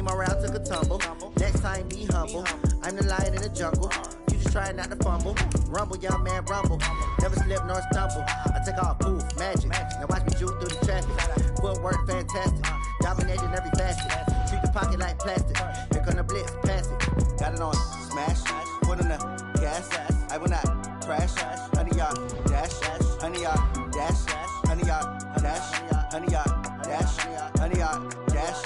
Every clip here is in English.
See my route took a tumble. Next time be humble. I'm the lion in the jungle. You just try not to fumble. Rumble, young man, rumble. Never slip nor stumble. I take off, poof, magic. Now watch me juke through the traffic. Footwork fantastic. Dominating every facet. Treat the pocket like plastic. Here come the blitz, pass it. Got it on smash. Put in the gas. I will not crash. Honey, y'all dash. Honey, y'all dash. Honey, y'all dash. Honey, y'all dash. Honey, y'all dash.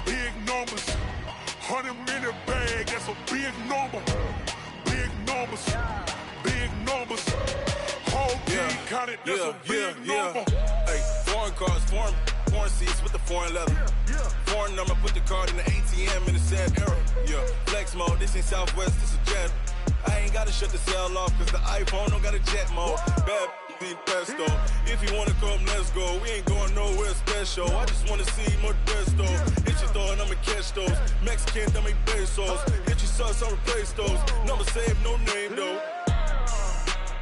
Big numbers, 100-minute bag, that's a big number. Big numbers, whole team counted, that's a big number. Hey, foreign cars, foreign seats with the foreign leather. Foreign number, put the card in the ATM in the sad era. Yeah, flex mode, this ain't Southwest, this a jet. I ain't gotta shut the cell off, cause the iPhone don't got a jet mode. Bad pesto. If you wanna come, let's go. We ain't going nowhere special. I just wanna see more pesto. Hit your throw and I'ma catch those. Mexican, dame pesos. Hit your sauce, I'll replace those. Number saved, no name though.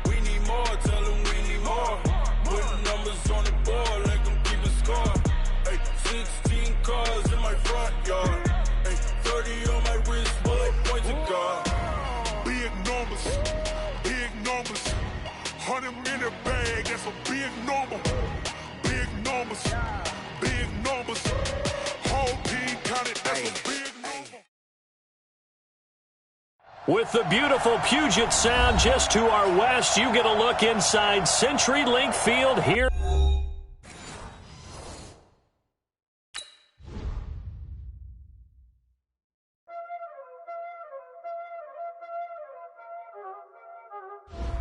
We need more, tell them we need more. Putting numbers on the board, like them keep a score. Hey, 16 cars in my front yard. Hey, 30 on my wrist, bullet points to God. Big numbers, 100-minute bag, that's a big number. Big numbers, whole team counted, that's a big number. With the beautiful Puget Sound just to our west, you get a look inside CenturyLink Field here.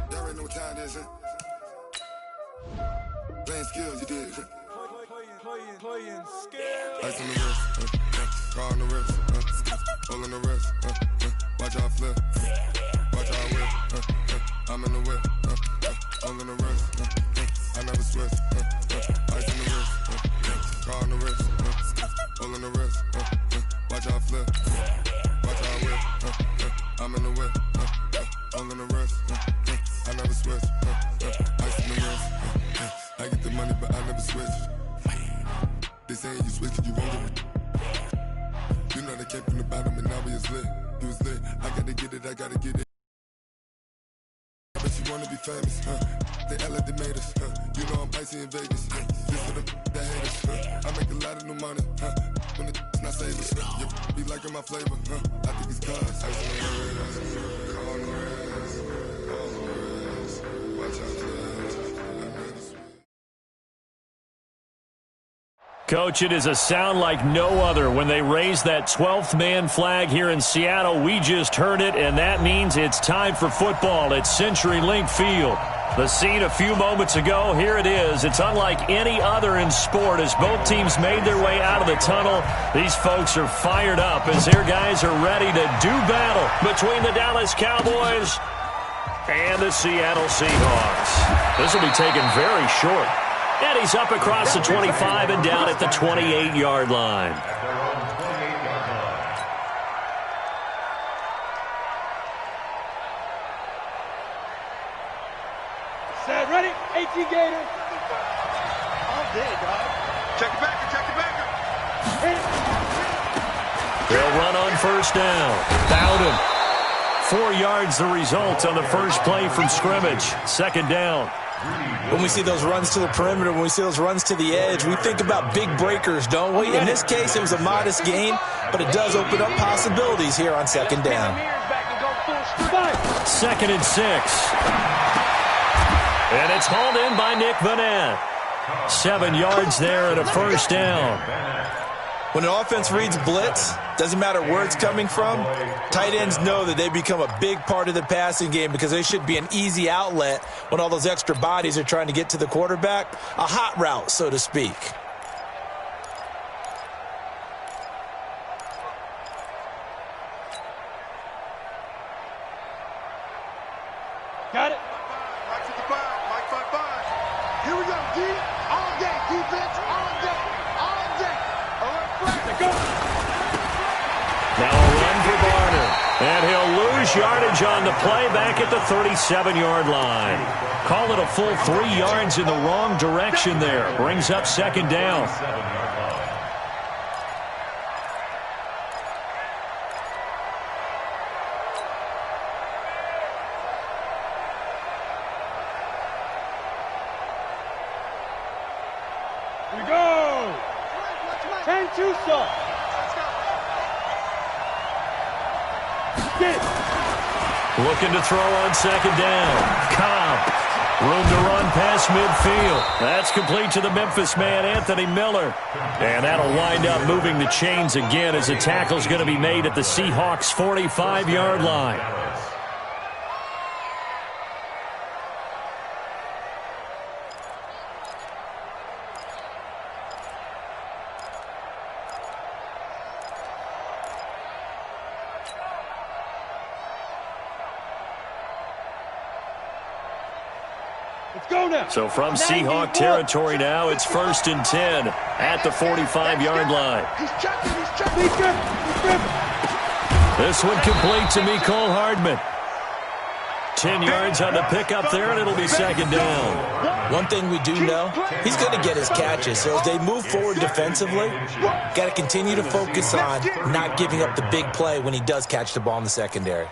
There ain't no time, is it? Playing skills, you did. Playing skills. Ice on the wrist, car on the wrist, hole in the wrist, watch out flip, watch out whip, I'm in the whip, hole in the wrist, I never switch, ice on the wrist, car on the wrist, hole in the wrist, watch out flip, watch out whip, I'm in the whip, hole in the wrist, I never switch, ice on the wrist, I get the money but I never switch. They saying you switch it, you won't get it. You know they came from the bottom and now we is lit. You was lit, I gotta get it, I gotta get it. But you wanna be famous, They Ella they made us, You know I'm icy in Vegas, This for the that haters, I make a lot of new money, When it's not savers, You be liking my flavor, I think it's cause ice on the wrist, car on the wrist, watch out flip. Coach, it is a sound like no other when they raise that 12th man flag here in Seattle. We just heard it, and that means it's time for football at CenturyLink Field. The scene a few moments ago, here it is. It's unlike any other in sport as both teams made their way out of the tunnel. These folks are fired up as their guys are ready to do battle between the Dallas Cowboys and the Seattle Seahawks. This will be taken very short. And he's up across the 25 and down at the 28-yard line. Set, ready, 18 Gators. All day, dog. Check it back, They'll run on first down. Bowden. 4 yards the result on the first play from scrimmage. Second down. When we see those runs to the perimeter, when we see those runs to the edge, we think about big breakers, don't we? In this case, it was a modest gain, but it does open up possibilities here on second down. 2nd and 6. And it's hauled in by Nick Vanette. 7 yards there and a first down. When an offense reads blitz, doesn't matter where it's coming from, tight ends know that they become a big part of the passing game because they should be an easy outlet when all those extra bodies are trying to get to the quarterback. A hot route, so to speak. Got it. Mike 55. Mike 55. Here we go. D. All day. Defense. All day. All day. All right, flag. Go. Now a run for Barner. And he'll lose yardage on the play back at the 37-yard line. Call it a full 3 yards in the wrong direction there. Brings up second down. Here we go. 10-2 stop. Looking to throw on second down. Cobb. Room to run past midfield. That's complete to the Memphis man, Anthony Miller. And that'll wind up moving the chains again as a tackle's going to be made at the Seahawks' 45-yard line. So from Seahawk territory now, it's 1st and 10 at the 45-yard line. This one complete to Mecole Hardman. 10 yards on the pickup there, and it'll be second down. One thing we do know, he's going to get his catches. So as they move forward defensively, got to continue to focus on not giving up the big play when he does catch the ball in the secondary.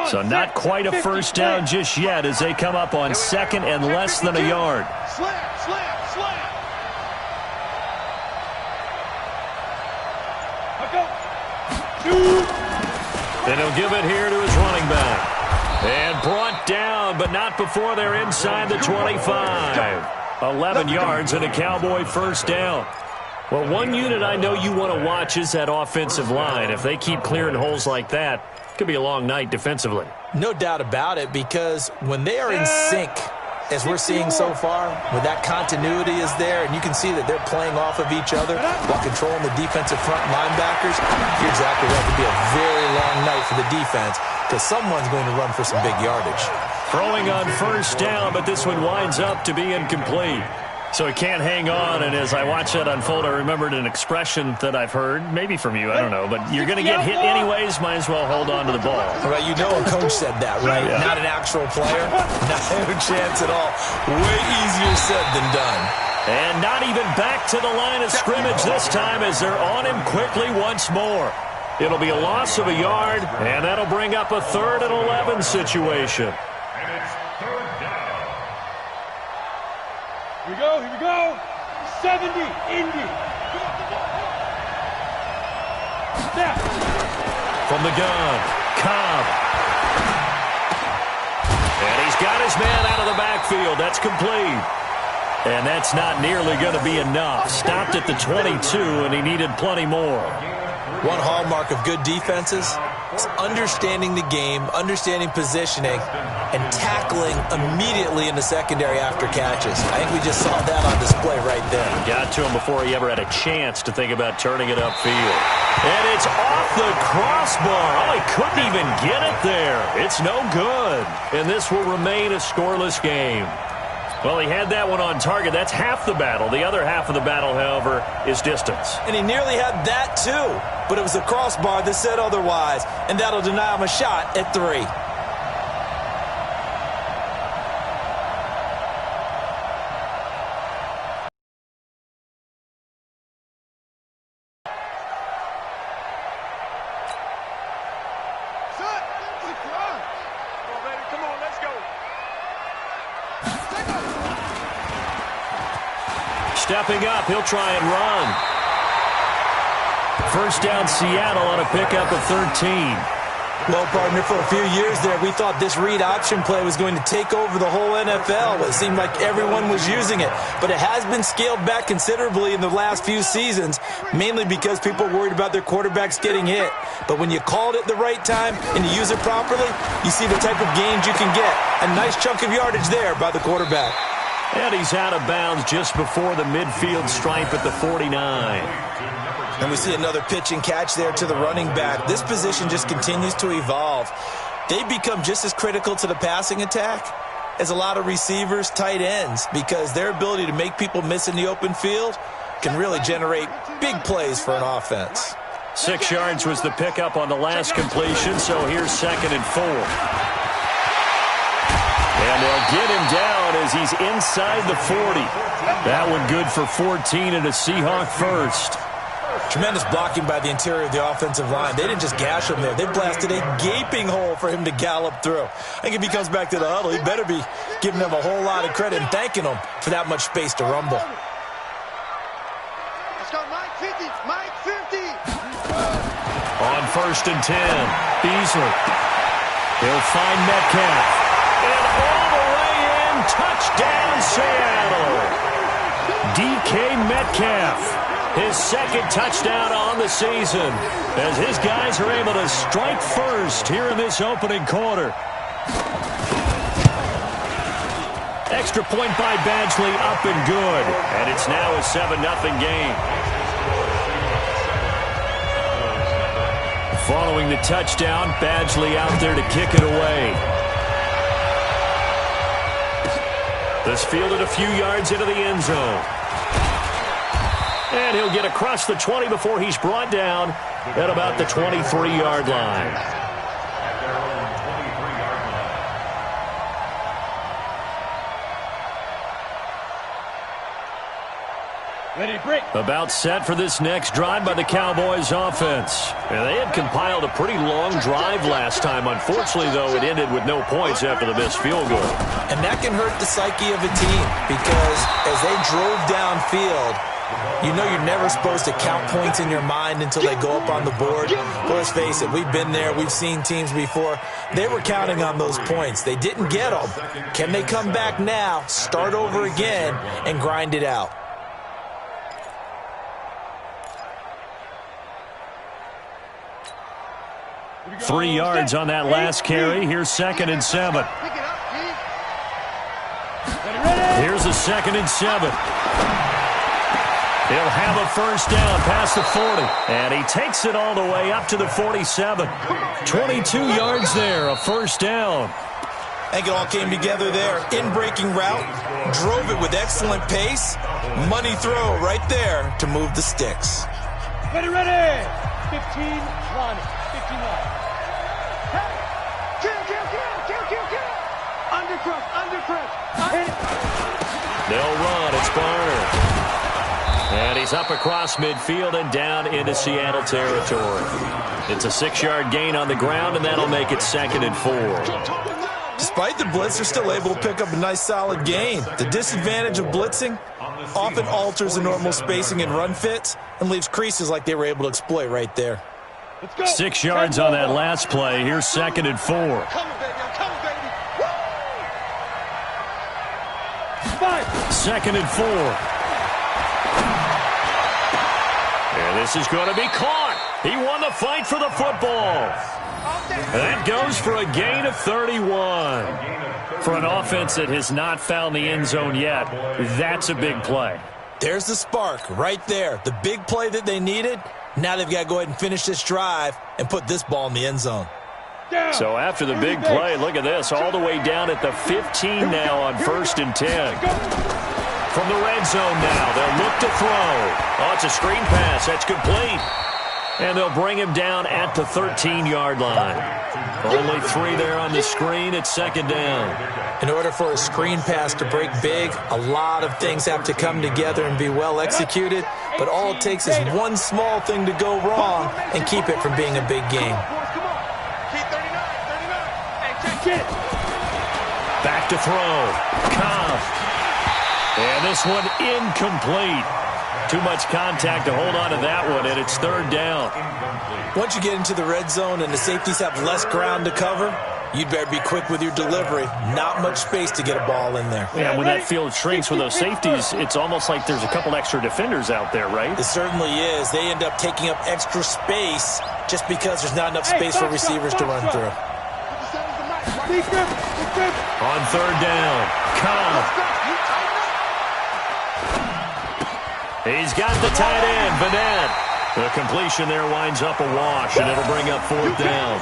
So not quite a first down just yet as they come up on second and less than a yard. Slam, slam, slam. And he'll give it here to his running back. And brought down, but not before they're inside the 25. 11 yards and a Cowboy first down. Well, one unit I know you want to watch is that offensive line. If they keep clearing holes like that, it could be a long night defensively. No doubt about it, because when they are in sync, as we're seeing so far, when that continuity is there, and you can see that they're playing off of each other while controlling the defensive front linebackers, you're exactly right. It could be a very long night for the defense because someone's going to run for some big yardage. Throwing on first down, but this one winds up to be incomplete. So he can't hang on, and as I watch that unfold, I remembered an expression that I've heard, maybe from you, I don't know, but you're going to get hit anyways, might as well hold on to the ball. Right, you know a coach said that, right? Yeah. Not an actual player. No chance at all. Way easier said than done. And not even back to the line of scrimmage this time as they're on him quickly once more. It'll be a loss of a yard, and that'll bring up a 3rd and 11 situation. Here we go. 70, Indy. Snap. From the gun, Cobb. And he's got his man out of the backfield. That's complete. And that's not nearly going to be enough. Stopped at the 22, and he needed plenty more. One hallmark of good defenses is understanding the game, understanding positioning, and tackling immediately in the secondary after catches. I think we just saw that on display right there. Got to him before he ever had a chance to think about turning it upfield. And it's off the crossbar. Oh, he couldn't even get it there. It's no good. And this will remain a scoreless game. Well, he had that one on target. That's half the battle. The other half of the battle, however, is distance. And he nearly had that, too. But it was the crossbar that said otherwise. And that'll deny him a shot at 3. Stepping up, he'll try and run. First down, Seattle on a pickup of 13. Well, partner, for a few years there, we thought this read option play was going to take over the whole NFL. It seemed like everyone was using it. But it has been scaled back considerably in the last few seasons, mainly because people are worried about their quarterbacks getting hit. But when you call it at the right time and you use it properly, you see the type of gains you can get. A nice chunk of yardage there by the quarterback. And he's out of bounds just before the midfield stripe at the 49. And we see another pitch and catch there to the running back. This position just continues to evolve. They become just as critical to the passing attack as a lot of receivers, tight ends, because their ability to make people miss in the open field can really generate big plays for an offense. 6 yards was the pickup on the last completion, so here's 2nd and 4. And they'll get him down as he's inside the 40. That one good for 14 and a Seahawk first. Tremendous blocking by the interior of the offensive line. They didn't just gash him there. They blasted a gaping hole for him to gallop through. I think if he comes back to the huddle, he better be giving them a whole lot of credit and thanking them for that much space to rumble. Let's go, Mike 50. Mike 50. On 1st and 10, Beasley. He'll find Metcalf. And all the way in, touchdown Seattle. DK Metcalf. His 2nd touchdown on the season as his guys are able to strike first here in this opening quarter. Extra point by Badgley up and good. And it's now a 7-0 game. Following the touchdown, Badgley out there to kick it away. This fielded a few yards into the end zone. And he'll get across the 20 before he's brought down at about the 23-yard line. Ready, break. About set for this next drive by the Cowboys offense. And they had compiled a pretty long drive last time. Unfortunately, though, it ended with no points after the missed field goal. And that can hurt the psyche of a team because as they drove downfield, you know you're never supposed to count points in your mind until they go up on the board. But let's face it, we've been there. We've seen teams before. They were counting on those points. They didn't get them. Can they come back now, start over again, and grind it out? Three yards on that last carry. Here's 2nd and 7. Here's a 2nd and 7. He'll have a first down past the 40. And he takes it all the way up to the 47. 22 yards there, a first down. I think it all came together there. In-breaking route, drove it with excellent pace. Money throw right there to move the sticks. Ready, ready. 15, 20, 59. Kill. Undercrush. They'll run. It's Garner. And he's up across midfield and down into Seattle territory. It's a 6-yard gain on the ground, and that'll make it 2nd and 4. Despite the blitz, they're still able to pick up a nice, solid gain. The disadvantage of blitzing often alters the normal spacing and run fits and leaves creases like they were able to exploit right there. 6 yards on that last play. Here's 2nd and 4. I'm coming, baby. 2nd and 4. And this is going to be caught. He won the fight for the football. That goes for a gain of 31. For an offense that has not found the end zone yet, that's a big play. There's the spark right there. The big play that they needed. Now they've got to go ahead and finish this drive and put this ball in the end zone. So after the big play, look at this, all the way down at the 15 now on 1st and 10. From the red zone now, they'll look to throw. Oh, it's a screen pass. That's complete. And they'll bring him down at the 13-yard line. Only 3 there on the screen. It's 2nd down. In order for a screen pass to break big, a lot of things have to come together and be well executed. But all it takes is one small thing to go wrong and keep it from being a big game. Back to throw. Cobb. And this one incomplete. Too much contact to hold on to that one, and it's 3rd down. Once you get into the red zone and the safeties have less ground to cover, you'd better be quick with your delivery. Not much space to get a ball in there. Yeah, when that field shrinks with those safeties, it's almost like there's a couple extra defenders out there, right? It certainly is. They end up taking up extra space just because there's not enough space for receivers to run through. On 3rd down, Cobb. He's got the tight end, Vanette. The completion there winds up a wash, and it'll bring up 4th down.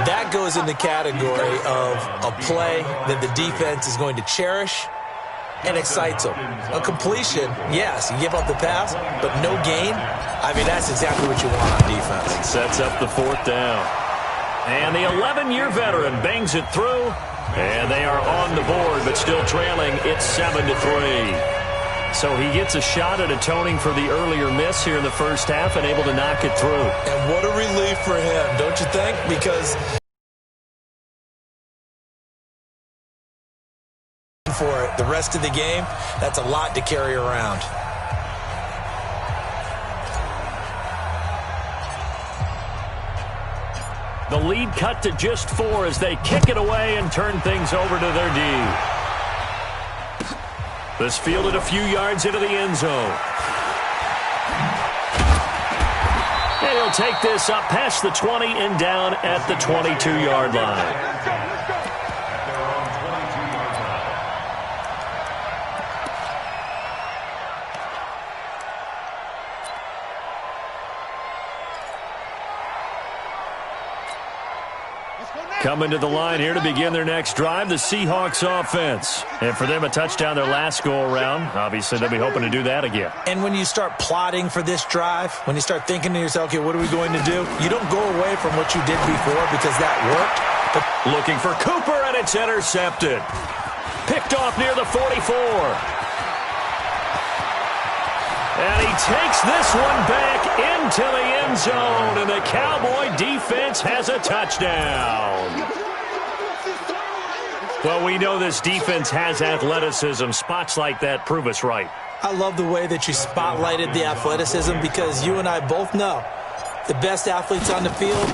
That goes in the category of a play that the defense is going to cherish and excites them. A completion, yes, you give up the pass, but no gain. I mean, that's exactly what you want on defense. And sets up the 4th down. And the 11-year veteran bangs it through, and they are on the board, but still trailing. It's 7-3. So he gets a shot at atoning for the earlier miss here in the first half and able to knock it through. And what a relief for him, don't you think? Because for it, the rest of the game, that's a lot to carry around. The lead cut to just 4 as they kick it away and turn things over to their D. This fielded a few yards into the end zone. And he'll take this up past the 20 and down at the 22-yard line. Coming to the line here to begin their next drive, the Seahawks offense. And for them, a touchdown their last go-around. Obviously, they'll be hoping to do that again. And when you start plotting for this drive, when you start thinking to yourself, okay, what are we going to do? You don't go away from what you did before because that worked. But looking for Cooper, and it's intercepted. Picked off near the 44. And he takes this one back into the end zone, and the Cowboy defense has a touchdown. Well, we know this defense has athleticism. Spots like that prove us right. I love the way that you spotlighted the athleticism because you and I both know the best athletes on the field,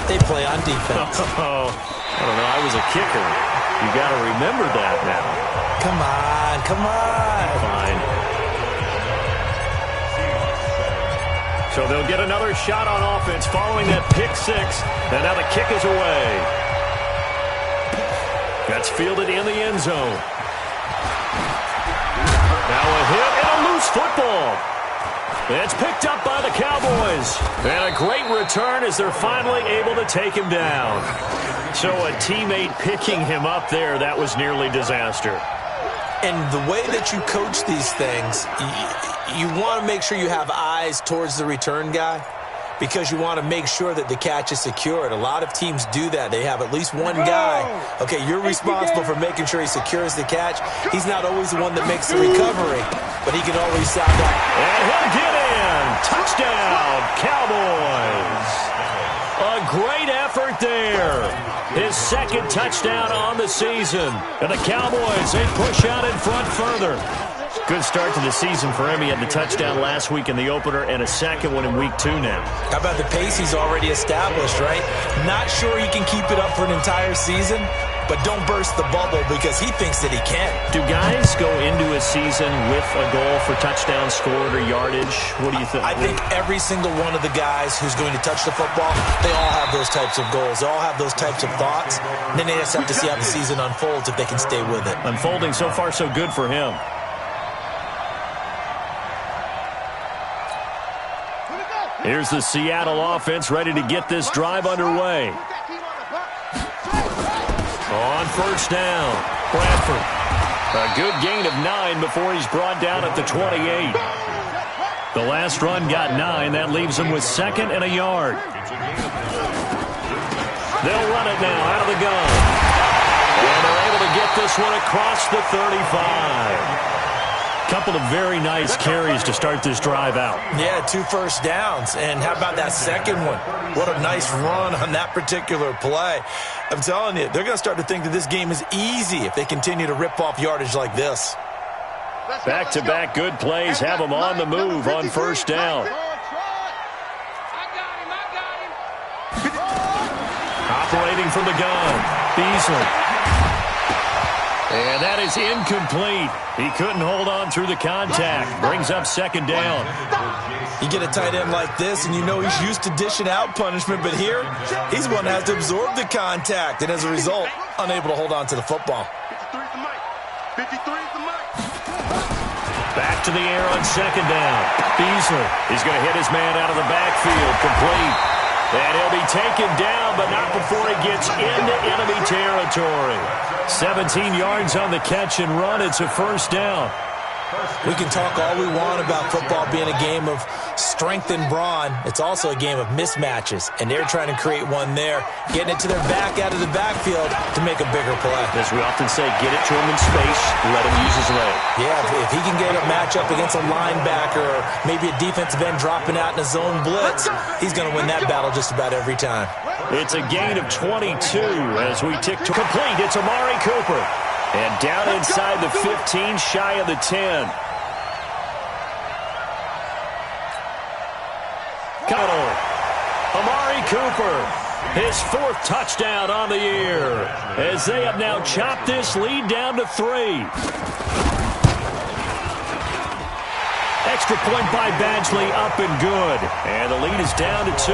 they play on defense. Oh, I don't know. I was a kicker. You got to remember that now. Come on, come on. Fine. So they'll get another shot on offense following that pick 6. And now the kick is away. That's fielded in the end zone. Now a hit and a loose football. It's picked up by the Cowboys. And a great return as they're finally able to take him down. So a teammate picking him up there, that was nearly disaster. And the way that you coach these things, you want to make sure you have eyes towards the return guy because you want to make sure that the catch is secured. A lot of teams do that. They have at least one guy. Okay, you're responsible for making sure he secures the catch. He's not always the one that makes the recovery, but he can always sound out. And he'll get in. Touchdown, Cowboys. A great effort there. His second touchdown on the season. And the Cowboys, they push out in front further. Good start to the season for him. He had the touchdown last week in the opener and a second one in week 2 now. How about the pace he's already established, right? Not sure he can keep it up for an entire season, but don't burst the bubble because he thinks that he can. Do guys go into a season with a goal for touchdown scored or yardage? What do you think? I think every single one of the guys who's going to touch the football, they all have those types of goals. They all have those types of thoughts. And then they just have to see how the season unfolds if they can stay with it. Unfolding so far so good for him. Here's the Seattle offense ready to get this drive underway. On first down, Bradford. A good gain of 9 before he's brought down at the 28. The last run got 9. That leaves him with 2nd and a yard. They'll run it now out of the gun. And they're able to get this one across the 35. Couple of very nice carries to start this drive out. Yeah, 2 first downs. And how about that second one? What a nice run on that particular play. I'm telling you, they're going to start to think that this game is easy if they continue to rip off yardage like this. Back-to-back good plays have them on the move on first down. Operating from the gun, Beasley. And that is incomplete. He couldn't hold on through the contact. Brings up 2nd down. You get a tight end like this, and you know he's used to dishing out punishment, but here, he's one that has to absorb the contact, and as a result, unable to hold on to the football. Back to the air on second down. Beasley is going to hit his man out of the backfield. Complete. And he'll be taken down, but not before he gets into enemy territory. 17 yards on the catch and run. It's a first down. We can talk all we want about football being a game of strength and brawn. It's also a game of mismatches, and they're trying to create one there, getting it to their back out of the backfield to make a bigger play. As we often say, get it to him in space, let him use his leg. Yeah, if he can get a matchup against a linebacker or maybe a defensive end dropping out in a zone blitz, he's going to win that battle just about every time. It's a gain of 22 as we tick to complete. It's Amari Cooper. And down inside the 15, shy of the 10. Amari Cooper, his fourth touchdown on the year, as they have now chopped this lead down to 3. Extra point by Badgley, up and good. And the lead is down to 2.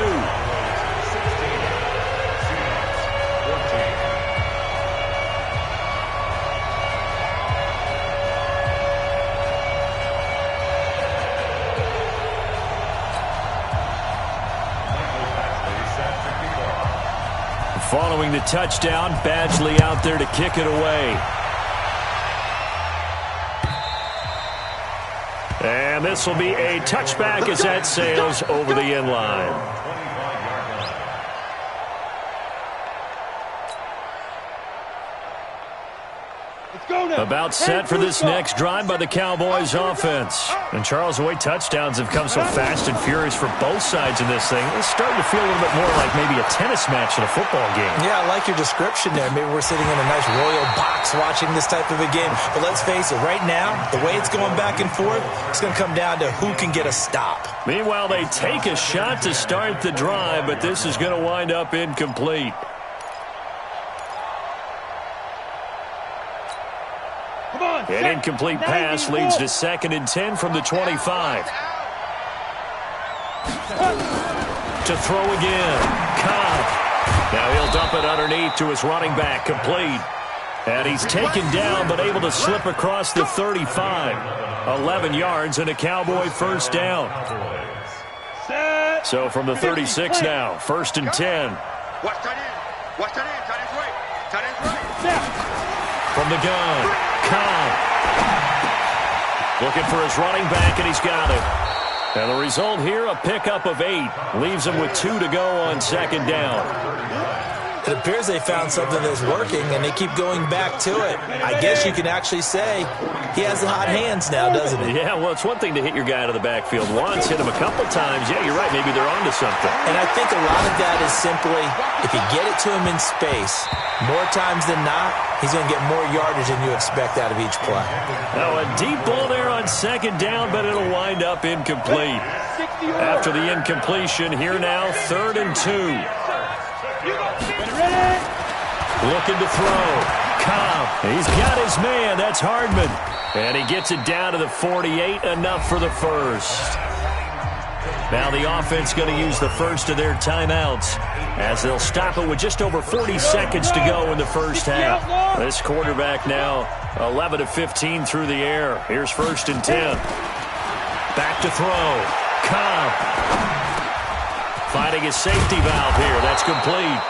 Following the touchdown, Badgley out there to kick it away. And this will be a touchback as that sails over the end line. About set for this next drive by the Cowboys offense. And Charles, the way touchdowns have come so fast and furious for both sides in this thing, it's starting to feel a little bit more like maybe a tennis match in a football game. Yeah, I like your description there. Maybe we're sitting in a nice royal box watching this type of a game. But let's face it, right now, the way it's going back and forth, it's going to come down to who can get a stop. Meanwhile, they take a shot to start the drive, but this is going to wind up incomplete. An incomplete pass leads to 2nd and 10 from the 25. To throw again. Cobb. Now he'll dump it underneath to his running back. Complete. And he's taken down but able to slip across the 35. 11 yards and a Cowboy first down. So from the 36 now, 1st and 10. Watch that in. Watch that in. Tight end's right. Tight end's right. From the gun. Cobb. Looking for his running back, and he's got it. And the result here, a pickup of 8. Leaves him with 2 to go on 2nd down. It appears they found something that's working, and they keep going back to it. I guess you can actually say he has the hot hands now, doesn't he? Yeah, well, it's one thing to hit your guy out of the backfield once, hit him a couple times. Yeah, you're right. Maybe they're onto something. And I think a lot of that is simply if you get it to him in space, more times than not, he's going to get more yardage than you expect out of each play. Now, a deep ball there on 2nd down, but it'll wind up incomplete. After the incompletion, here now, 3rd and 2. Looking to throw. Cobb. He's got his man. That's Hardman. And he gets it down to the 48. Enough for the first. Now the offense going to use the first of their timeouts as they'll stop it with just over 40 seconds to go in the first half. This quarterback now 11 of 15 through the air. Here's 1st and 10. Back to throw. Cobb. Finding a safety valve here. That's complete.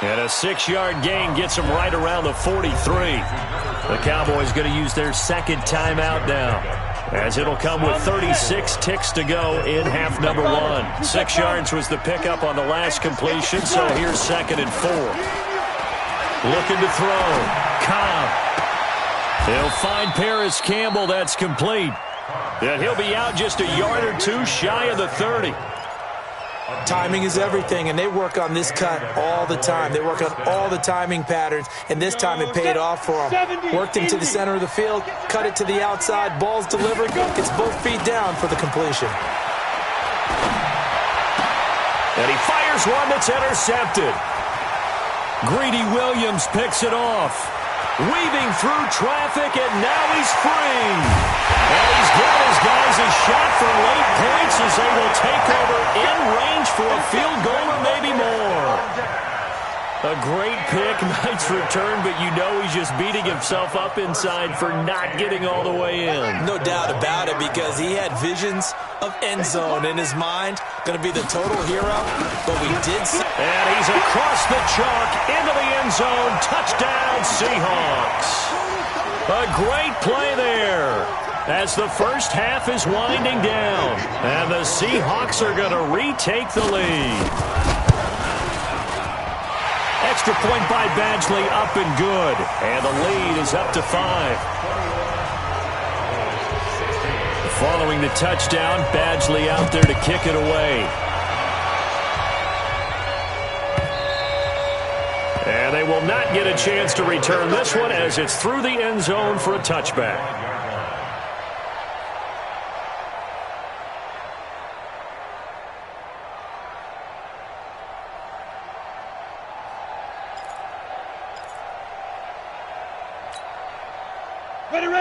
And a 6-yard gain gets him right around the 43. The Cowboys going to use their 2nd timeout now, as it'll come with 36 ticks to go in half number 1. 6 yards was the pickup on the last completion, so here's 2nd and 4. Looking to throw. Cobb. He'll find Paris Campbell. That's complete. And he'll be out just a yard or 2 shy of the 30. Timing is everything, and they work on this cut all the time. They work on all the timing patterns, and this time it paid off for them. Worked him to the center of the field, cut it to the outside, ball's delivered, gets both feet down for the completion. And he fires one that's intercepted. Greedy Williams picks it off. Weaving through traffic, and now he's free. And he's got his guys a shot for late points as they will take over in range for a field goal or maybe more. A great pick, nice return, but you know he's just beating himself up inside for not getting all the way in. No doubt about it, because he had visions of end zone in his mind. Going to be the total hero, but we did see. And he's across the chalk into the end zone. Touchdown, Seahawks. A great play there as the first half is winding down. And the Seahawks are going to retake the lead. Extra point by Badgley, up and good. And the lead is up to 5. Following the touchdown, Badgley out there to kick it away. And they will not get a chance to return this one as it's through the end zone for a touchback.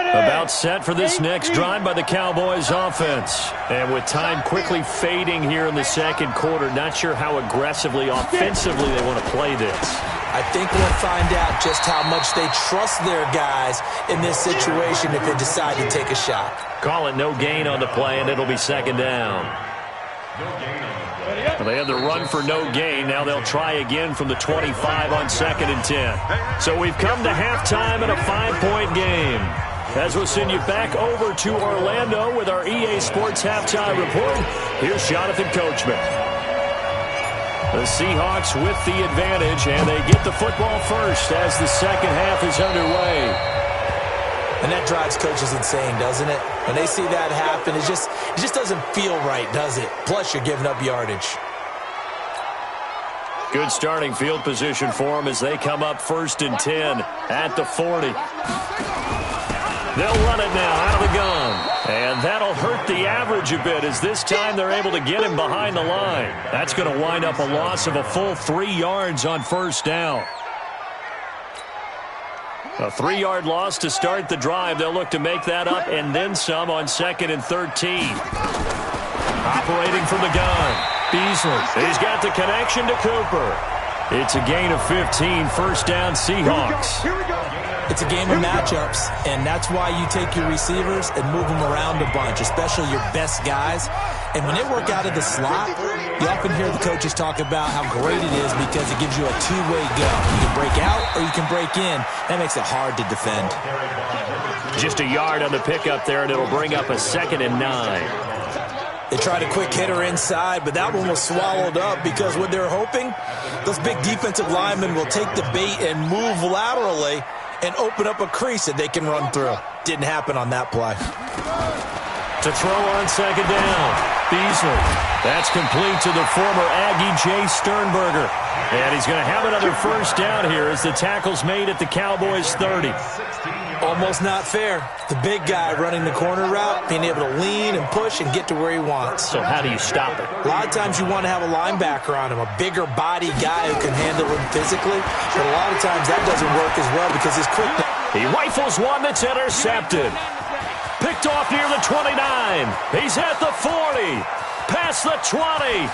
About set for this next drive by the Cowboys offense. And with time quickly fading here in the second quarter, not sure how aggressively, offensively they want to play this. I think we'll find out just how much they trust their guys in this situation if they decide to take a shot. Call it no gain on the play, and it'll be second down. Well, they had the run for no gain. Now they'll try again from the 25 on 2nd and 10. So we've come to halftime in a 5-point game. As we'll send you back over to Orlando with our EA Sports Halftime Report, here's Jonathan Coachman. The Seahawks with the advantage, and they get the football first as the second half is underway. And that drives coaches insane, doesn't it? When they see that happen, it just doesn't feel right, does it? Plus, you're giving up yardage. Good starting field position for them as they come up 1st and 10 at the 40. They'll run it now out of the gun. And that'll hurt the average a bit as this time they're able to get him behind the line. That's going to wind up a loss of a full 3 yards on 1st down. A 3-yard loss to start the drive. They'll look to make that up and then some on 2nd and 13. Operating from the gun. Beasley. He's got the connection to Cooper. It's a gain of 15. 1st down, Seahawks. Here we go. It's a game of matchups, and that's why you take your receivers and move them around a bunch, especially your best guys. And when they work out of the slot, you often hear the coaches talk about how great it is because it gives you a two-way go. You can break out or you can break in. That makes it hard to defend. Just a yard on the pickup there, and it'll bring up a 2nd and 9. They tried a quick hitter inside, but that one was swallowed up because what they're hoping, those big defensive linemen will take the bait and move laterally and open up a crease that they can run through. Didn't happen on that play. To throw on 2nd down, Beasley. That's complete to the former Aggie Jay Sternberger. And he's going to have another 1st down here as the tackle's made at the Cowboys' 30. Almost not fair. The big guy running the corner route, being able to lean and push and get to where he wants. So how do you stop it? A lot of times you want to have a linebacker on him, a bigger body guy who can handle him physically. But a lot of times that doesn't work as well because his quickness. He rifles one that's intercepted. Picked off near the 29. He's at the 40. Past the 20.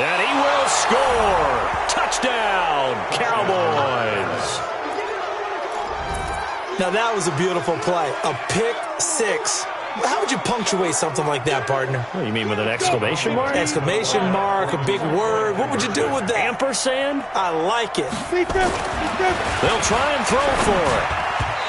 And he will score. Touchdown, Cowboys. Now that was a beautiful play. A pick 6. How would you punctuate something like that, partner? What, you mean with an exclamation mark? Exclamation mark, a big word. What would you do with that? Ampersand? I like it. They'll try and throw for it.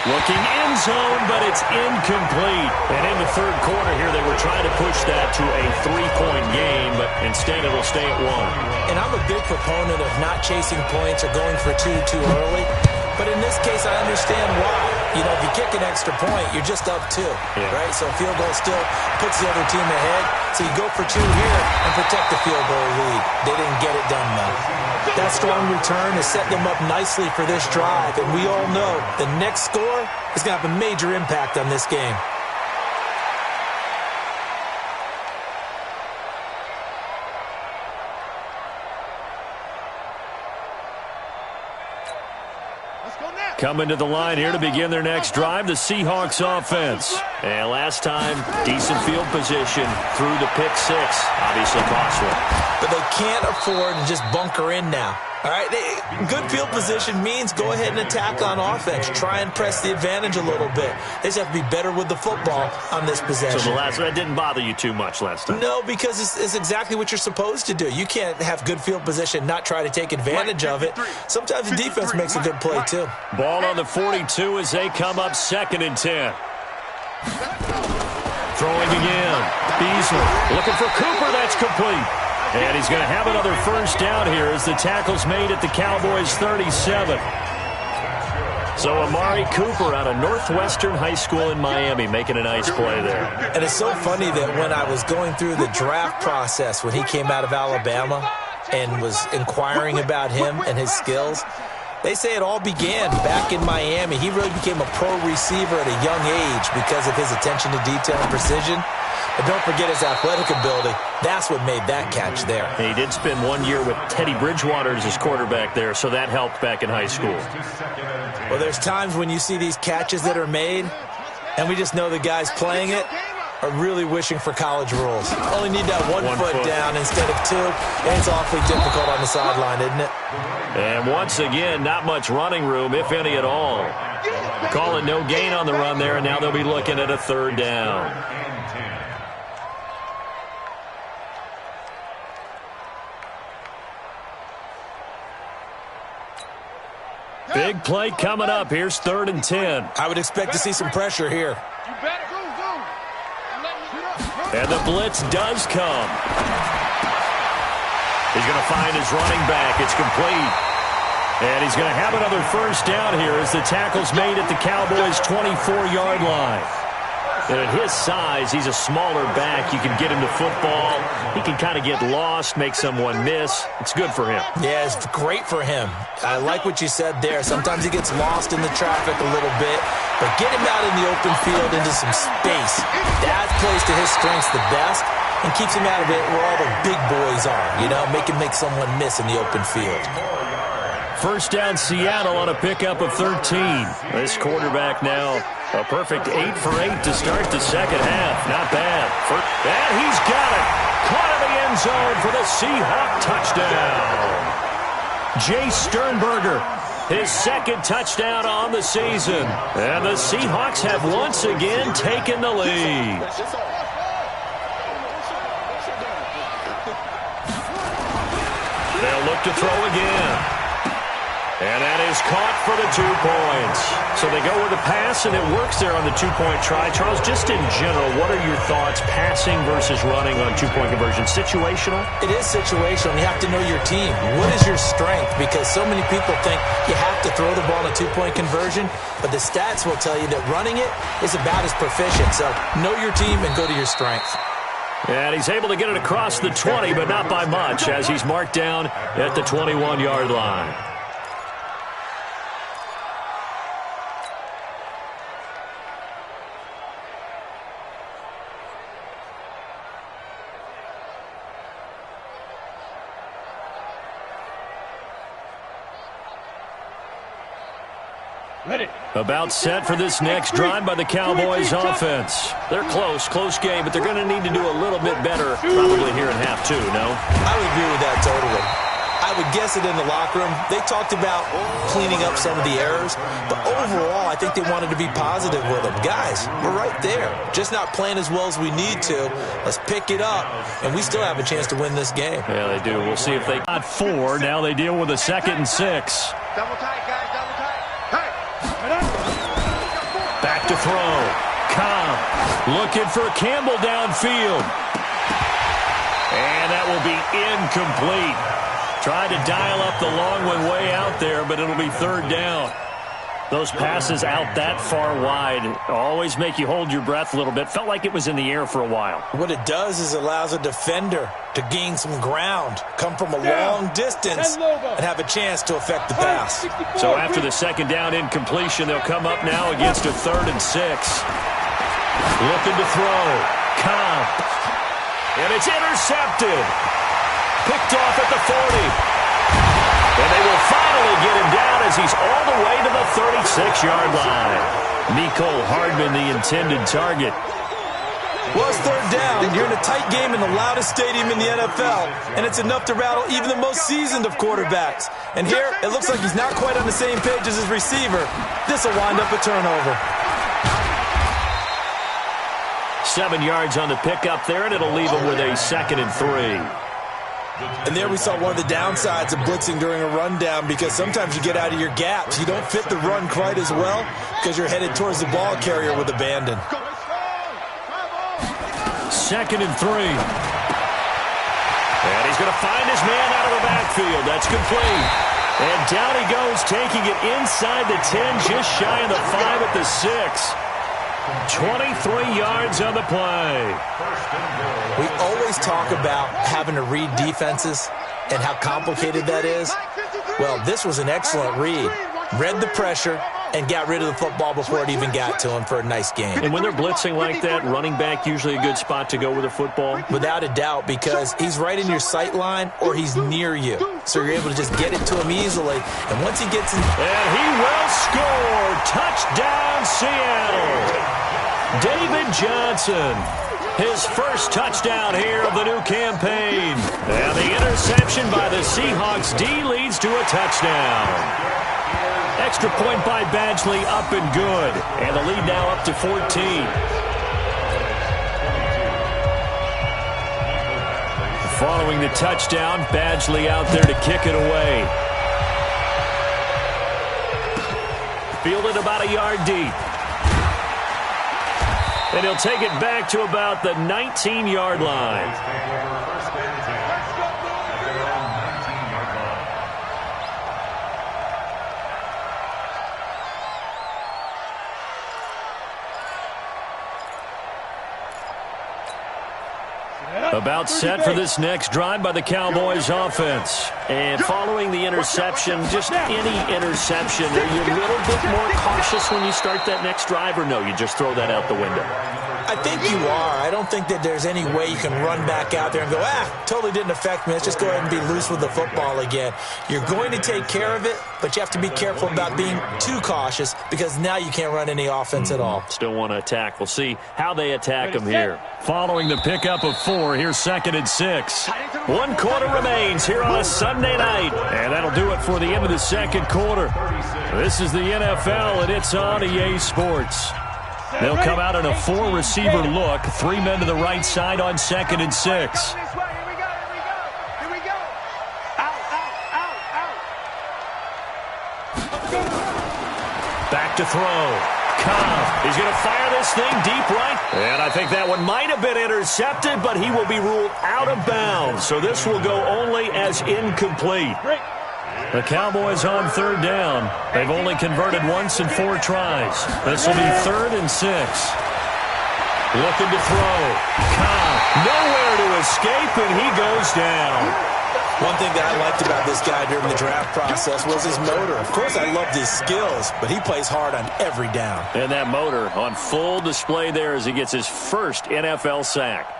Looking end zone, but it's incomplete. And in the 3rd quarter here, they were trying to push that to a 3-point game, but instead it'll stay at 1. And I'm a big proponent of not chasing points or going for 2 too early. But in this case, I understand why. You know, if you kick an extra point, you're just up 2, right? So a field goal still puts the other team ahead. So you go for 2 here and protect the field goal lead. They didn't get it done, though. That strong return has set them up nicely for this drive. And we all know the next score is going to have a major impact on this game. Coming to the line here to begin their next drive, the Seahawks offense. And last time, decent field position through the pick 6. Obviously costly. But they can't afford to just bunker in now. All right, good field position means go ahead and attack on offense. Try and press the advantage a little bit. They just have to be better with the football on this possession. So that didn't bother you too much last time? No, because it's exactly what you're supposed to do. You can't have good field position, not try to take advantage of it. Sometimes the defense makes a good play, too. Ball on the 42 as they come up 2nd and 10. Throwing again. Beasley looking for Cooper. That's complete. And he's going to have another first down here as the tackle's made at the Cowboys' 37. So Amari Cooper out of Northwestern High School in Miami making a nice play there. And it's so funny that when I was going through the draft process when he came out of Alabama and was inquiring about him and his skills, they say it all began back in Miami. He really became a pro receiver at a young age because of his attention to detail and precision. But don't forget his athletic ability. That's what made that catch there. He did spend 1 year with Teddy Bridgewater as his quarterback there, so that helped back in high school. Well, there's times when you see these catches that are made, and we just know the guys playing it are really wishing for college rules. Only need that one foot down instead of two, and it's awfully difficult on the sideline, isn't it? And once again, not much running room, if any at all. Calling no gain on the run there, and now they'll be looking at a 3rd down. Big play coming up. Here's 3rd and 10. I would expect to see some pressure here. And the blitz does come. He's going to find his running back. It's complete. And he's going to have another first down here as the tackle's made at the Cowboys' 24-yard line. And at his size, he's a smaller back. You can get him to football. He can kind of get lost, make someone miss. It's good for him. Yeah, it's great for him. I like what you said there. Sometimes he gets lost in the traffic a little bit, but get him out in the open field into some space. That plays to his strengths the best and keeps him out of it where all the big boys are, you know, make someone miss in the open field. First down, Seattle on a pickup of 13. This quarterback now a perfect 8 for 8 to start the second half. Not bad. And he's got it. Caught in the end zone for the Seahawk touchdown. Jay Sternberger, his 2nd touchdown on the season. And the Seahawks have once again taken the lead. They'll look to throw again. And that is caught for the 2 points. So they go with a pass, and it works there on the 2-point try. Charles, just in general, what are your thoughts passing versus running on 2-point conversion? Situational? It is situational. You have to know your team. What is your strength? Because so many people think you have to throw the ball in a 2-point conversion, but the stats will tell you that running it is about as proficient. So know your team and go to your strength. And he's able to get it across the 20, but not by much, as he's marked down at the 21-yard line. About set for this next drive by the Cowboys offense. They're close game, but they're going to need to do a little bit better probably here in half 2, no? I would agree with that totally. I would guess it in the locker room. They talked about cleaning up some of the errors, but overall, I think they wanted to be positive with them. Guys, we're right there. Just not playing as well as we need to. Let's pick it up, and we still have a chance to win this game. Yeah, they do. We'll see if they got 4. Now they deal with a 2nd and 6. Double tight, guys, double tight. Back to throw. Cobb looking for Campbell downfield. And that will be incomplete. Tried to dial up the long one way out there, but it'll be 3rd down. Those passes out that far wide always make you hold your breath a little bit. Felt like it was in the air for a while. What it does is it allows a defender to gain some ground, come from a long distance, and have a chance to affect the pass. So after the 2nd down incompletion, they'll come up now against a 3rd and 6. Looking to throw. Cobb. And it's intercepted. Picked off at the 40. And they will finally get him down as he's all the way to the 36-yard line. Mecole Hardman, the intended target. Well, it's third down. You're in a tight game in the loudest stadium in the NFL, and it's enough to rattle even the most seasoned of quarterbacks. And here, it looks like he's not quite on the same page as his receiver. This will wind up a turnover. 7 yards on the pickup there, and it'll leave him with a 2nd and 3. And there we saw one of the downsides of blitzing during a rundown, because sometimes you get out of your gaps. You don't fit the run quite as well because you're headed towards the ball carrier with abandon. 2nd and 3. And he's going to find his man out of the backfield. That's complete. And down he goes, taking it inside the 10, just shy of the 5 at the 6. 23 yards on the play. We always talk about having to read defenses and how complicated that is. Well, this was an excellent read. Read the pressure and got rid of the football before it even got to him for a nice game. And when they're blitzing like that, running back usually a good spot to go with a football? Without a doubt, because he's right in your sight line or he's near you. So you're able to just get it to him easily. And once he gets in... And he will score! Touchdown, Seattle! David Johnson. His first touchdown here of the new campaign. And the interception by the Seahawks D leads to a touchdown. Extra point by Badgley, up and good. And the lead now up to 14. Following the touchdown, Badgley out there to kick it away. Fielded about a yard deep. And he'll take it back to about the 19-yard line. About set for this next drive by the Cowboys offense. And following the interception, just any interception, are you a little bit more cautious when you start that next drive, or no, you just throw that out the window? I think you are. I don't think that there's any way you can run back out there and go, totally didn't affect me. Let's just go ahead and be loose with the football again. You're going to take care of it, but you have to be careful about being too cautious, because now you can't run any offense at all. Still want to attack. We'll see how they attack him here. Following the pickup of 4, here's 2nd and 6. 1 quarter remains here on a Sunday night. And that'll do it for the end of the second quarter. This is the NFL, and it's on EA Sports. They'll come out in a 4-receiver look. 3 men to the right side on 2nd and 6. Here we go. Out. Back to throw. Cobb. He's going to fire this thing deep right. And I think that one might have been intercepted, but he will be ruled out of bounds. So this will go only as incomplete. The Cowboys on 3rd down. They've only converted once in 4 tries. This will be 3rd and 6. Looking to throw. Cobb nowhere to escape, and he goes down. One thing that I liked about this guy during the draft process was his motor. Of course, I loved his skills, but he plays hard on every down. And that motor on full display there as he gets his first NFL sack.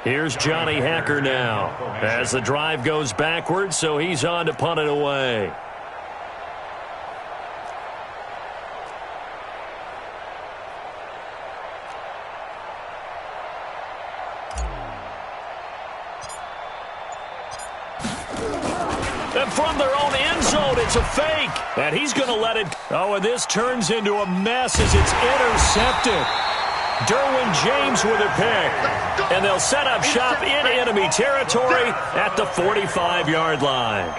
Here's Johnny Hacker now as the drive goes backwards, so he's on to punt it away. And from their own end zone, it's a fake. And he's going to let it. Oh, and this turns into a mess as it's intercepted. Derwin James with a pick. And they'll set up shop in enemy territory at the 45-yard line.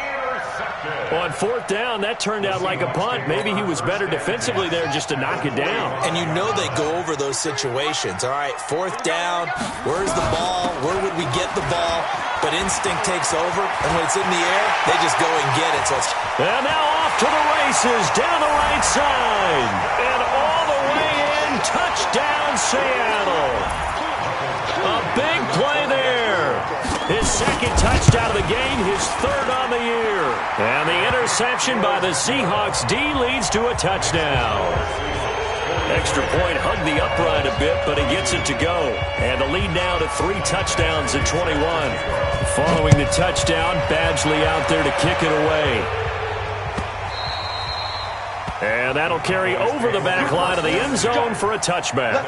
On 4th down, that turned out like a punt. Maybe he was better defensively there just to knock it down. And you know they go over those situations. All right, 4th down, where's the ball? Where would we get the ball? But instinct takes over, and when it's in the air, they just go and get it. And now off to the races, down the right side. And all the way in, touchdown Seattle. A big play there. His 2nd touchdown of the game, his 3rd on the year. And the interception by the Seahawks D leads to a touchdown. Extra point hugged the upright a bit, but he gets it to go. And the lead now to 3 touchdowns at 21. Following the touchdown, Badgley out there to kick it away. And that'll carry over the back line of the end zone for a touchback.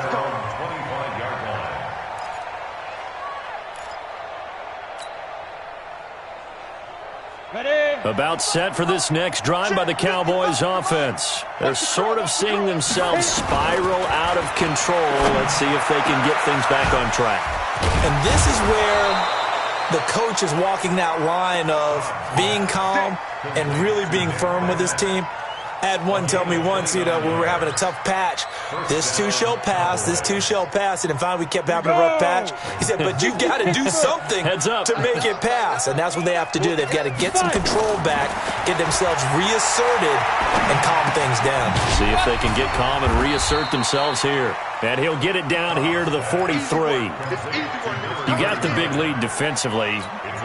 About set for this next drive by the Cowboys offense. They're sort of seeing themselves spiral out of control. Let's see if they can get things back on track. And this is where the coach is walking that line of being calm and really being firm with his team. I had one tell me once, when we were having a tough patch, this too shall pass, this too shall pass. And finally we kept having a rough patch. He said, but you got to do something to make it pass. And that's what they have to do. They've got to get some control back, get themselves reasserted, and calm things down. See if they can get calm and reassert themselves here. And he'll get it down here to the 43. You got the big lead defensively.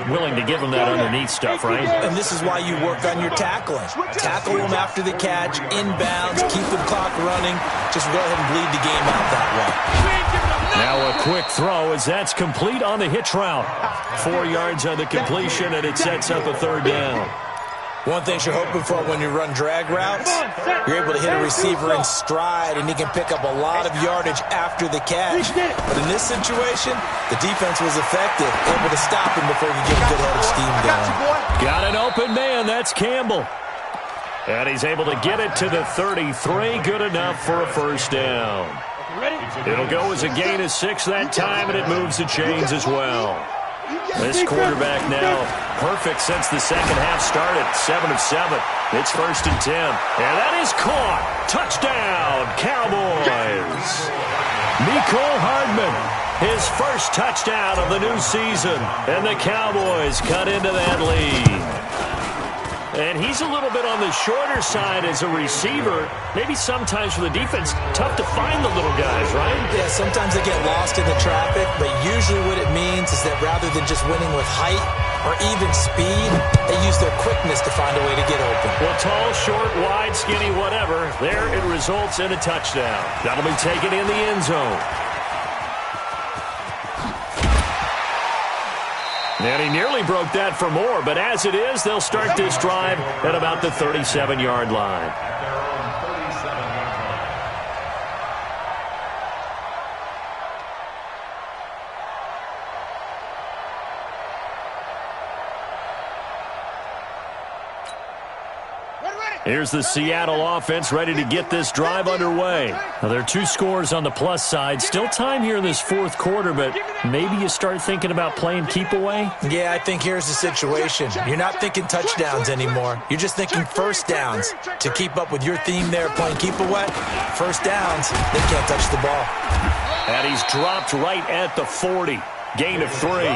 Willing to give them that underneath stuff, right? And this is why you work on your tackling. Tackle them after the catch, inbounds, keep the clock running. Just go ahead and bleed the game out that way. Now a quick throw as that's complete on the hitch route. 4 yards on the completion, and it sets up a third down. One thing you're hoping for when you run drag routes, you're able to hit a receiver in stride, and he can pick up a lot of yardage after the catch. But in this situation, the defense was effective, able to stop him before he could get a good head of steam going. Got an open man. That's Campbell. And he's able to get it to the 33. Good enough for a first down. It'll go as a gain of 6 that time, and it moves the chains as well. This quarterback now perfect since the second half started. 7 of 7. It's 1st and 10. And that is caught. Touchdown, Cowboys. Mecole Hardman, his first touchdown of the new season. And the Cowboys cut into that lead. And he's a little bit on the shorter side as a receiver. Maybe sometimes for the defense, tough to find the little guys, right? Yeah, sometimes they get lost in the traffic, but usually what it means is that rather than just winning with height or even speed, they use their quickness to find a way to get open. Well, tall, short, wide, skinny, whatever, there it results in a touchdown. That'll be taken in the end zone. And he nearly broke that for more, but as it is, they'll start this drive at about the 37-yard line. Here's the Seattle offense ready to get this drive underway. Now, there are 2 scores on the plus side. Still time here in this 4th quarter, but maybe you start thinking about playing keep away? Yeah, I think here's the situation. You're not thinking touchdowns anymore. You're just thinking first downs. To keep up with your theme there, playing keep away, first downs, they can't touch the ball. And he's dropped right at the 40. Gain of 3.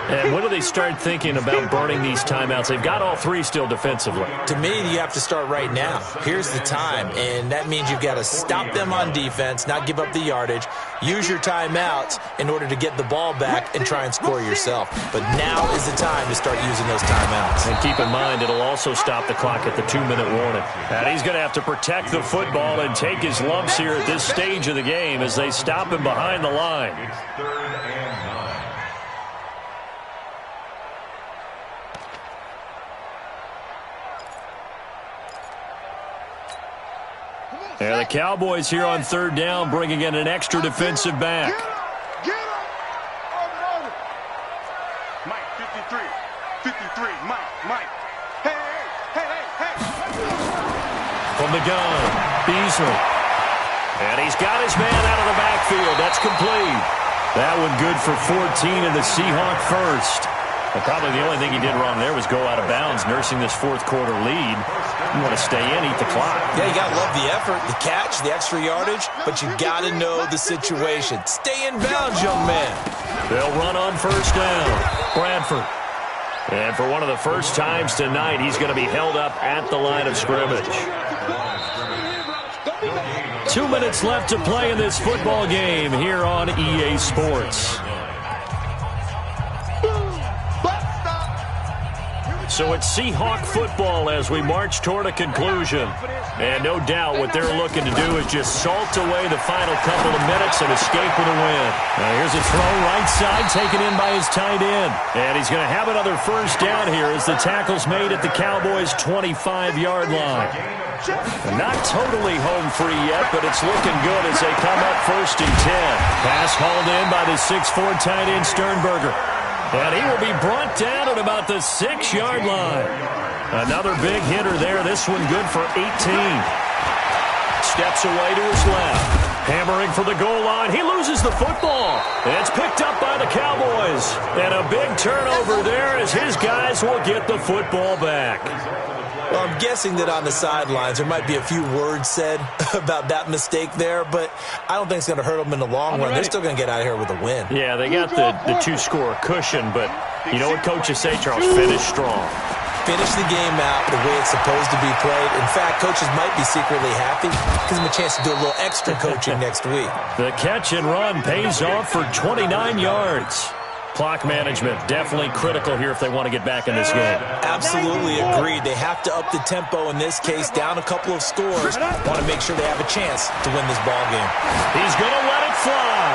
And when do they start thinking about burning these timeouts? They've got all 3 still defensively. To me, you have to start right now. Here's the time, and that means you've got to stop them on defense, not give up the yardage, use your timeouts in order to get the ball back and try and score yourself. But now is the time to start using those timeouts. And keep in mind, it'll also stop the clock at the 2-minute warning. And he's going to have to protect the football and take his lumps here at this stage of the game as they stop him behind the line. It's 3rd and 9. And the Cowboys here on 3rd down, bringing in an extra defensive back. Get him! Mike, 53. 53, Mike. Hey. From the gun, Beasley. And he's got his man out of the backfield. That's complete. That one good for 14 in the Seahawk first. But probably the only thing he did wrong there was go out of bounds, nursing this 4th quarter lead. You want to stay in, eat the clock. Yeah, you got to love the effort, the catch, the extra yardage, but you got to know the situation. Stay in bounds, young man. They'll run on 1st down. Bradford. And for one of the first times tonight, he's going to be held up at the line of scrimmage. 2 minutes left to play in this football game here on EA Sports. So it's Seahawk football as we march toward a conclusion. And no doubt what they're looking to do is just salt away the final couple of minutes and escape with a win. Now here's a throw right side taken in by his tight end. And he's going to have another first down here as the tackle's made at the Cowboys' 25-yard line. Not totally home free yet, but it's looking good as they come up 1st and 10. Pass hauled in by the 6'4" tight end Sternberger. And he will be brought down at about the 6-yard line. Another big hitter there. This one good for 18. Steps away to his left. Hammering for the goal line. He loses the football. It's picked up by the Cowboys. And a big turnover there as his guys will get the football back. Well, I'm guessing that on the sidelines there might be a few words said about that mistake there, but I don't think it's going to hurt them in the long run. They're still going to get out of here with a win. Yeah, they got the two-score cushion, but you know what coaches say, Charles? Finish strong. Finish the game out the way it's supposed to be played. In fact, coaches might be secretly happy. Gives them a chance to do a little extra coaching next week. The catch and run pays off for 29 yards. Clock management definitely critical here if they want to get back in this game. Absolutely agreed. They have to up the tempo in this case, down a couple of scores. Want to make sure they have a chance to win this ball game. He's going to let it fly.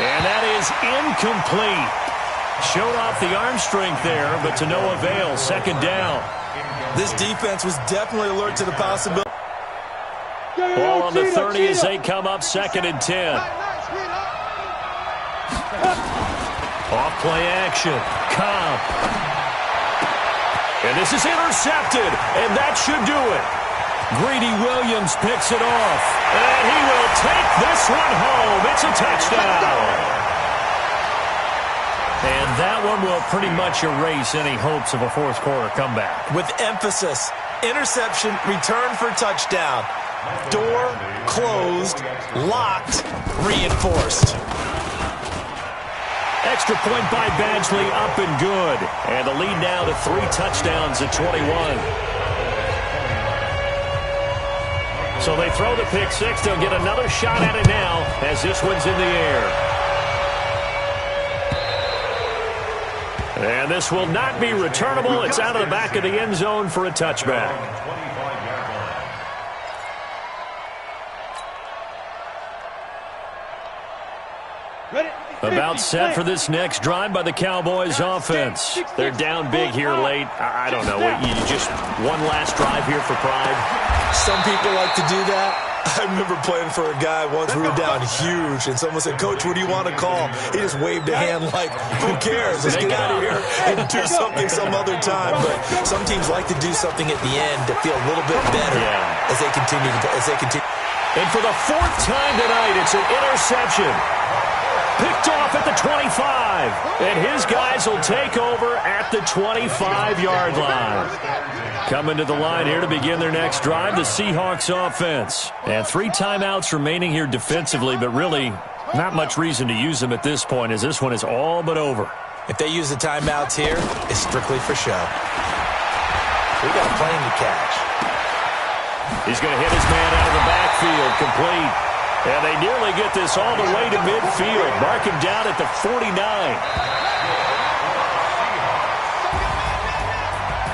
And that is incomplete. Showed off the arm strength there, but to no avail. 2nd down. This defense was definitely alert to the possibility. Ball on the 30 as they come up 2nd and 10. Off play action. Cobb. And this is intercepted, and that should do it. Greedy Williams picks it off, and he will take this one home. It's a touchdown. And that one will pretty much erase any hopes of a fourth-quarter comeback. With emphasis, interception, return for touchdown. Door closed, locked, reinforced. Extra point by Badgley, up and good. And the lead now to 3 touchdowns at 21. So they throw the pick six. They'll get another shot at it now as this one's in the air. And this will not be returnable. It's out of the back of the end zone for a touchback. About set for this next drive by the Cowboys offense. They're down big here late. I don't know. You just one last drive here for pride? Some people like to do that. I remember playing for a guy once. We were down huge, and someone said, "Coach, what do you want to call?" He just waved a hand like, "Who cares? Let's get out of here and do something some other time." But some teams like to do something at the end to feel a little bit better as they continue. And for the 4th time tonight, it's an interception. Picked off at the 25. And his guys will take over at the 25-yard line. Coming to the line here to begin their next drive, the Seahawks offense. And 3 timeouts remaining here defensively, but really not much reason to use them at this point as this one is all but over. If they use the timeouts here, it's strictly for show. We got a plane to catch. He's going to hit his man out of the backfield, complete. And they nearly get this all the way to midfield. Mark him down at the 49.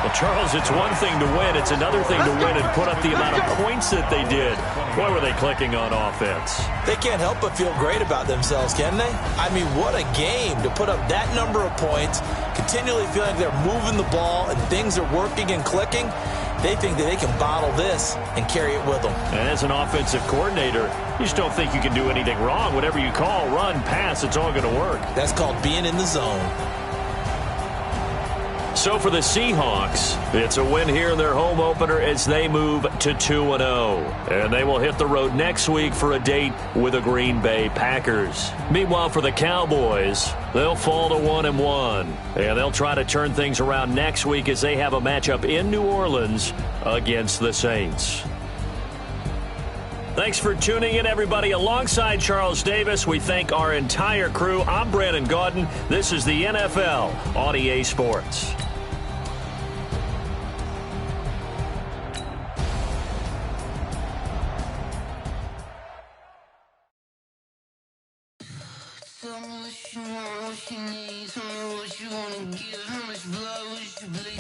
Well, Charles, it's one thing to win. It's another thing to win and put up the amount of points that they did. Boy, were they clicking on offense. They can't help but feel great about themselves, can they? I mean, what a game to put up that number of points, continually feeling like they're moving the ball and things are working and clicking. They think that they can bottle this and carry it with them. And as an offensive coordinator, you just don't think you can do anything wrong. Whatever you call, run, pass, it's all going to work. That's called being in the zone. So for the Seahawks, it's a win here in their home opener as they move to 2-0. And they will hit the road next week for a date with the Green Bay Packers. Meanwhile, for the Cowboys, they'll fall to 1-1. And they'll try to turn things around next week as they have a matchup in New Orleans against the Saints. Thanks for tuning in, everybody. Alongside Charles Davis, we thank our entire crew. I'm Brandon Gaudin. This is the NFL on EA Sports. Tell me what you want, what you need. Tell me what you wanna give. How much blood would you bleed?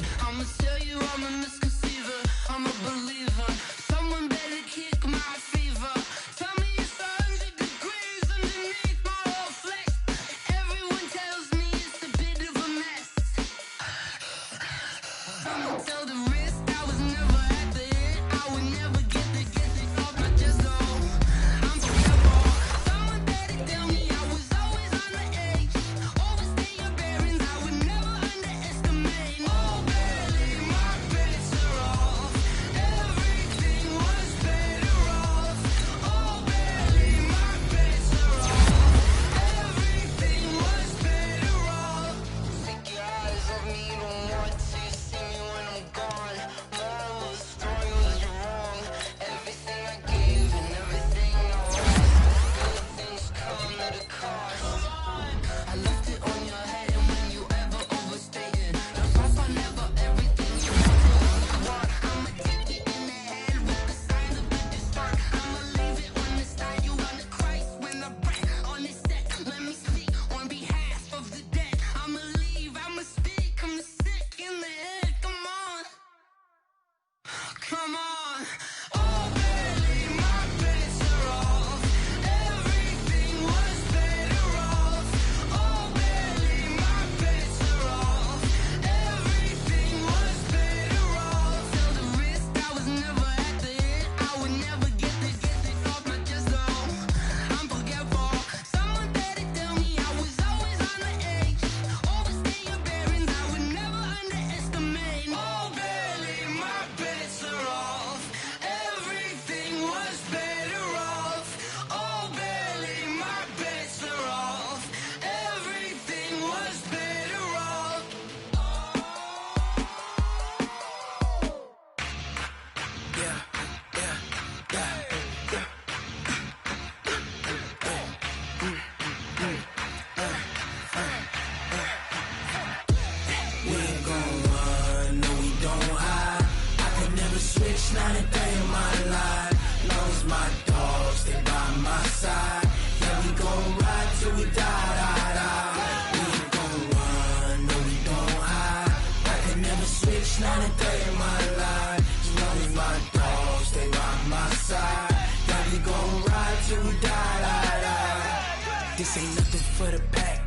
This ain't nothing for the pack.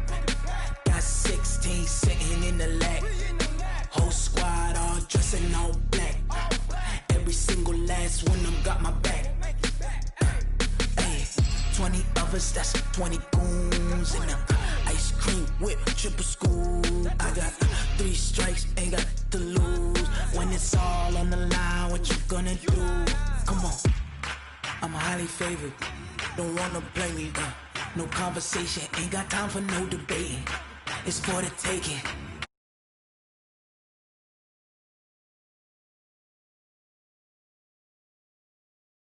Got 16 sitting in the lap. Whole squad all dressing all black. Every single last one of them got my back. Hey, 20 of us, that's 20 goons. And ice cream whip, triple scoop. I got 3 strikes, ain't got to lose. When it's all on the line, what you gonna do? Come on, I'm highly favored. Don't wanna play me, no conversation, ain't got time for no debating. It's for the taking.